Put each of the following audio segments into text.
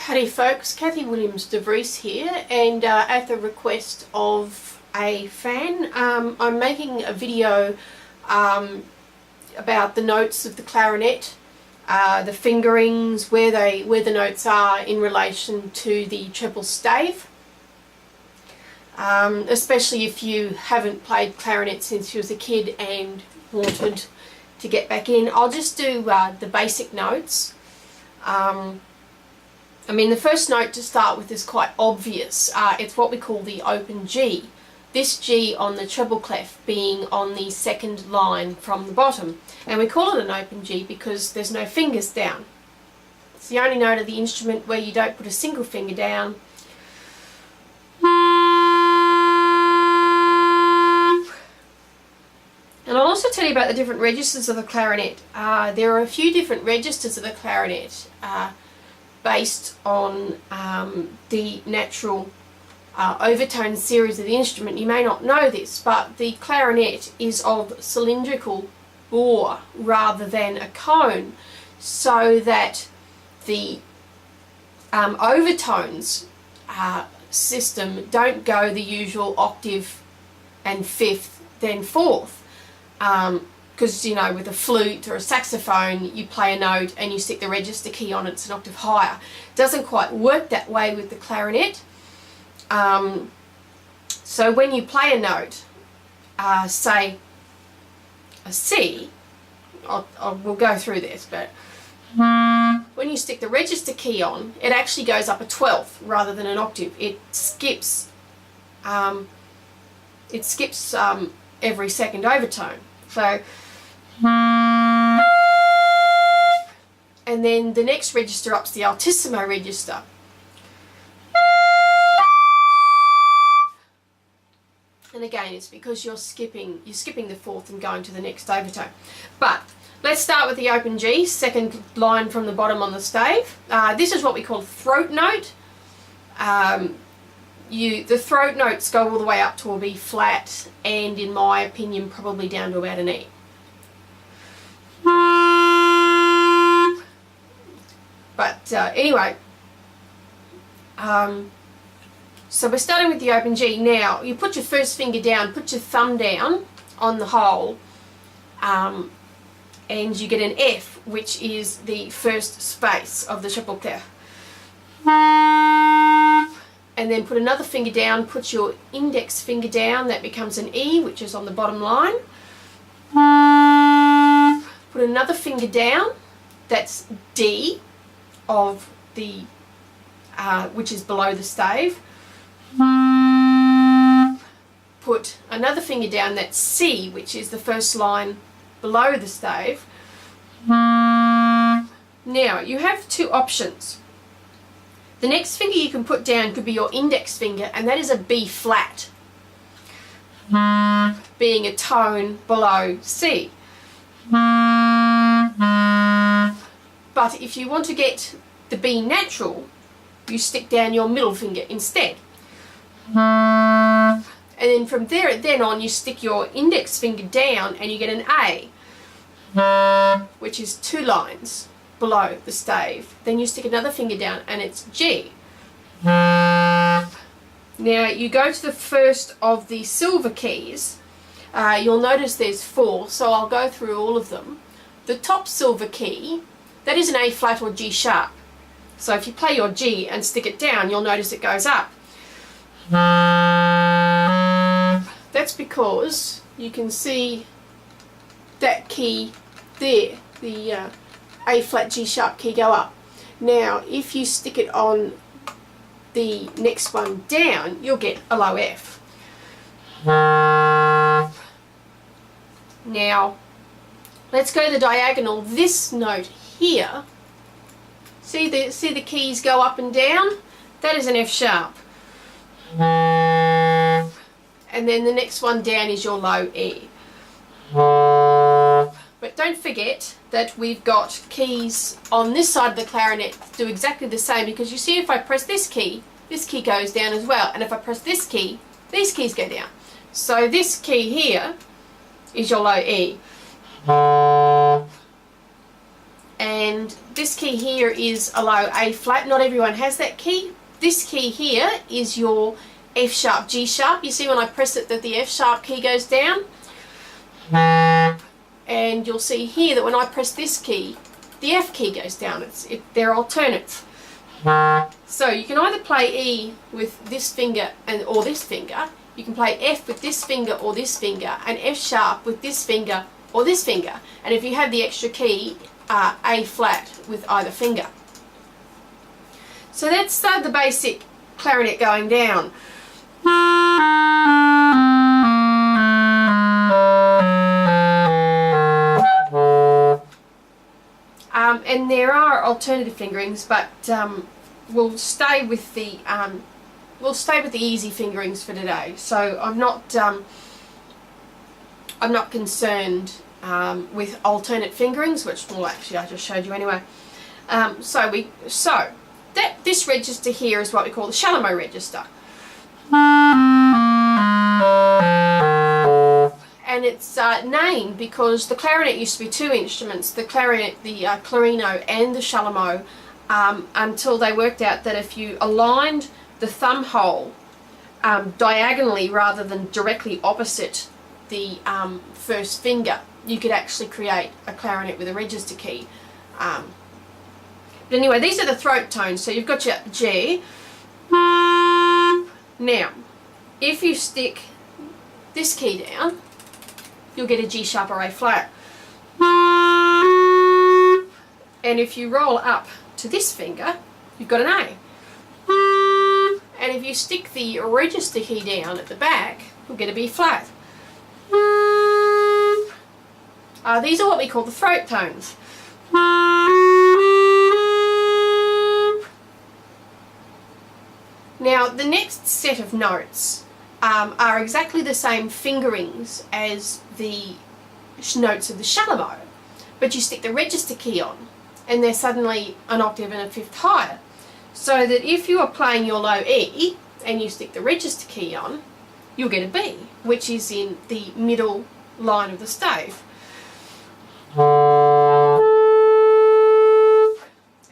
Howdy folks, Kathy Williams-DeVries here, and at the request of a fan, I'm making a video about the notes of the clarinet, the fingerings, where the notes are in relation to the treble stave. Especially if you haven't played clarinet since you was a kid and wanted to get back in. I'll just do the basic notes. I mean, the first note to start with is quite obvious. It's what we call the open G. This G on the treble clef being on the second line from the bottom. And we call it an open G because there's no fingers down. It's the only note of the instrument where you don't put a single finger down. And I'll also tell you about the different registers of the clarinet. There are a few different registers of the clarinet based on the natural overtone series of the instrument. You may not know this, but the clarinet is of cylindrical bore rather than a cone, so that the overtones system don't go the usual octave and fifth then fourth. Because, you know, with a flute or a saxophone, you play a note and you stick the register key on it, it's an octave higher. It doesn't quite work that way with the clarinet. So when you play a note, say a C, we'll go through this, but when you stick the register key on, it actually goes up a 12th rather than an octave. It skips every second overtone. So, and then the next register up's the altissimo register. And again, it's because you're skipping the fourth and going to the next overtone. But let's start with the open G, second line from the bottom on the stave. This is what we call throat note. The throat notes go all the way up to a B flat, and in my opinion probably down to about an E. But anyway, so we're starting with the open G. Now you put your first finger down, put your thumb down on the hole, and you get an F, which is the first space of the triple clef. And then put another finger down, put your index finger down, that becomes an E, which is on the bottom line. Put another finger down, that's D, of the, which is below the stave. Put another finger down, that's C, which is the first line below the stave. Now, you have two options. The next finger you can put down could be your index finger, and that is a B flat, being a tone below C. But if you want to get the B natural, you stick down your middle finger instead. And then from then on you stick your index finger down and you get an A, which is two lines below the stave. Then you stick another finger down and it's G. Now you go to the first of the silver keys. You'll notice there's 4, so I'll go through all of them. The top silver key, that is an A flat or G sharp. So if you play your G and stick it down, you'll notice it goes up. That's because you can see that key there, the A flat G sharp key go up. Now if you stick it on the next one down, you'll get a low F. Now let's go the diagonal. This note here, see the keys go up and down? That is an F sharp. And then the next one down is your low E. But don't forget that we've got keys on this side of the clarinet do exactly the same, because you see if I press this key goes down as well, and if I press this key, these keys go down. So this key here is your low E. and this key here is a low A flat. Not everyone has that key. This key here is your F sharp, G sharp. You see when I press it that the F sharp key goes down, and you'll see here that when I press this key, the F key goes down. They're alternates. So you can either play E with this finger or this finger. You can play F with this finger or this finger, and F sharp with this finger or this finger. And if you have the extra key, A flat with either finger. So that's the basic clarinet going down. And there are alternative fingerings, but we'll stay with the easy fingerings for today. So I'm not concerned with alternate fingerings, which, well, actually I just showed you anyway. This register here is what we call the Chalumeau register. And it's named because the clarinet used to be two instruments, the clarinet, the clarino and the Chalumeau, until they worked out that if you aligned the thumb hole diagonally rather than directly opposite the first finger, you could actually create a clarinet with a register key. But anyway, these are the throat tones. So you've got your G. Now, if you stick this key down, you'll get a G sharp or A flat. And if you roll up to this finger, you've got an A. And if you stick the register key down at the back, you'll get a B flat. These are what we call the throat tones. Now, the next set of notes are exactly the same fingerings as the notes of the Chalumeau, but you stick the register key on and they're suddenly an octave and a fifth higher. So that if you are playing your low E and you stick the register key on, you'll get a B, which is in the middle line of the stave.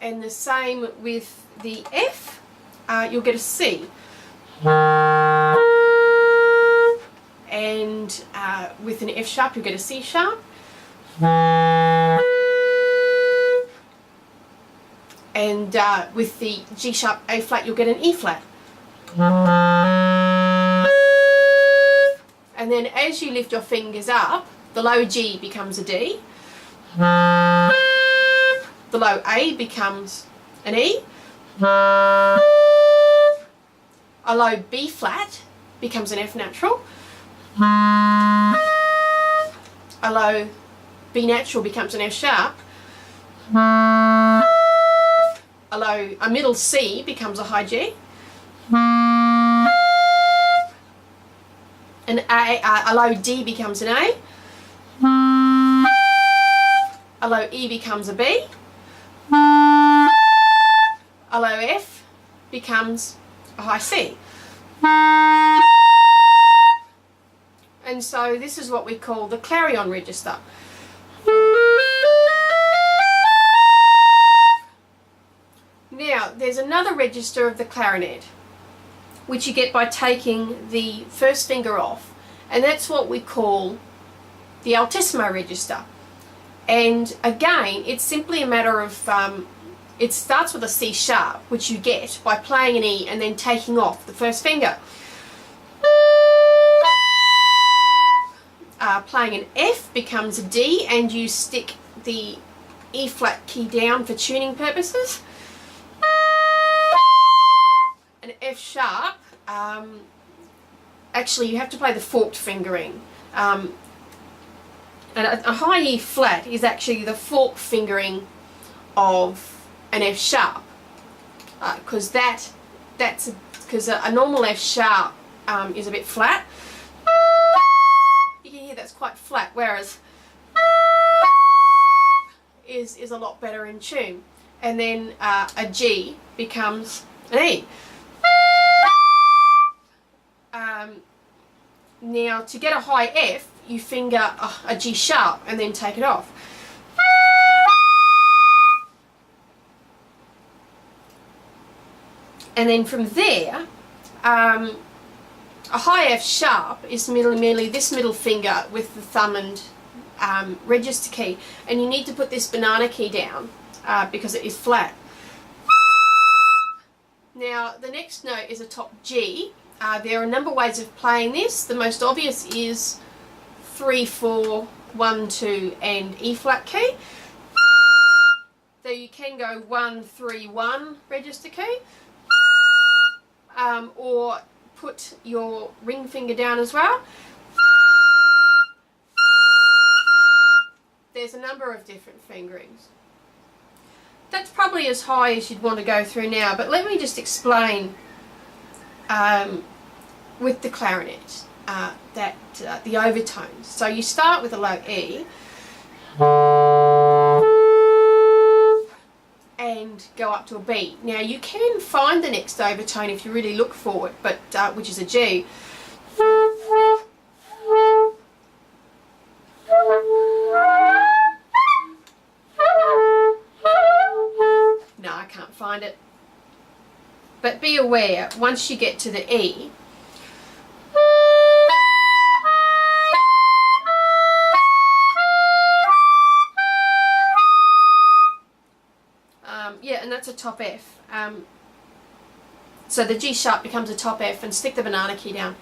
And the same with the F, you'll get a C. And with an F sharp, you'll get a C sharp. And with the G sharp A flat, you'll get an E flat. And then as you lift your fingers up, the low G becomes a D. The low A becomes an E. A low B flat becomes an F natural. A low B natural becomes an F sharp. A middle C becomes a high G. A low D becomes an A. A low E becomes a B. A low F becomes a high C. And so this is what we call the clarion register. Now, there's another register of the clarinet, which you get by taking the first finger off, and that's what we call the altissimo register. And again, it's simply a matter of, it starts with a C sharp, which you get by playing an E and then taking off the first finger. Playing an F becomes a D, and you stick the E flat key down for tuning purposes. An F sharp, actually you have to play the forked fingering. And a high E flat is actually the forked fingering of an F sharp, because because a normal F sharp is a bit flat. You can hear that's quite flat, whereas is a lot better in tune. And then a G becomes an E. Now, to get a high F, you finger a G sharp and then take it off. And then from there, a high F sharp is merely this middle finger with the thumb and register key, and you need to put this banana key down because it is flat. Now the next note is a top G. There are a number of ways of playing this. The most obvious is 3, 4, 1, 2 and E flat key. So you can go 1, 3, 1 register key, or put your ring finger down as well. There's a number of different fingerings. That's probably as high as you'd want to go through now, but let me just explain with the clarinet the overtones. So you start with a low E and go up to a B. Now you can find the next overtone if you really look for it, but which is a G. No, I can't find it. But be aware, once you get to the E, yeah, and that's a top F. So the G sharp becomes a top F, and stick the banana key down.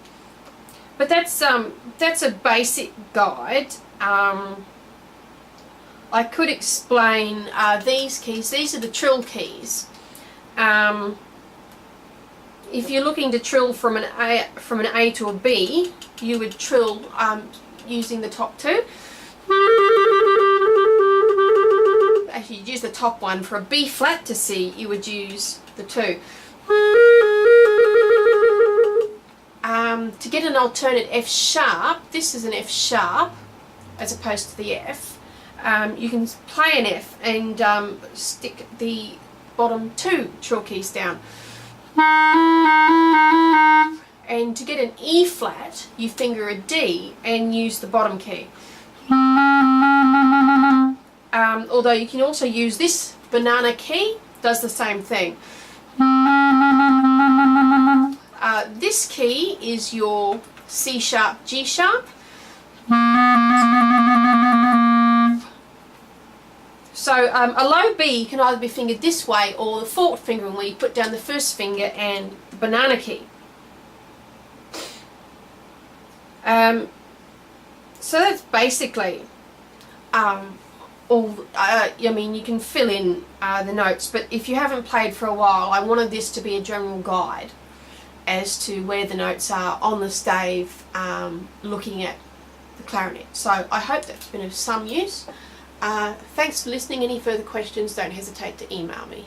But that's a basic guide. I could explain these keys. These are the trill keys. If you're looking to trill from an A to a B, you would trill using the top two. Actually, you'd use the top one. For a B flat to C, you would use the 2. To get an alternate F sharp, this is an F sharp as opposed to the F. You can play an F and stick the bottom 2 trill keys down. And to get an E flat, you finger a D and use the bottom key. Although you can also use this banana key, does the same thing. This key is your C sharp, G sharp. So a low B can either be fingered this way or the forward fingering, where you put down the first finger and the banana key. So that's basically all. I mean, you can fill in the notes, but if you haven't played for a while, I wanted this to be a general guide as to where the notes are on the stave, looking at the clarinet. So I hope that's been of some use. Thanks for listening. Any further questions, don't hesitate to email me.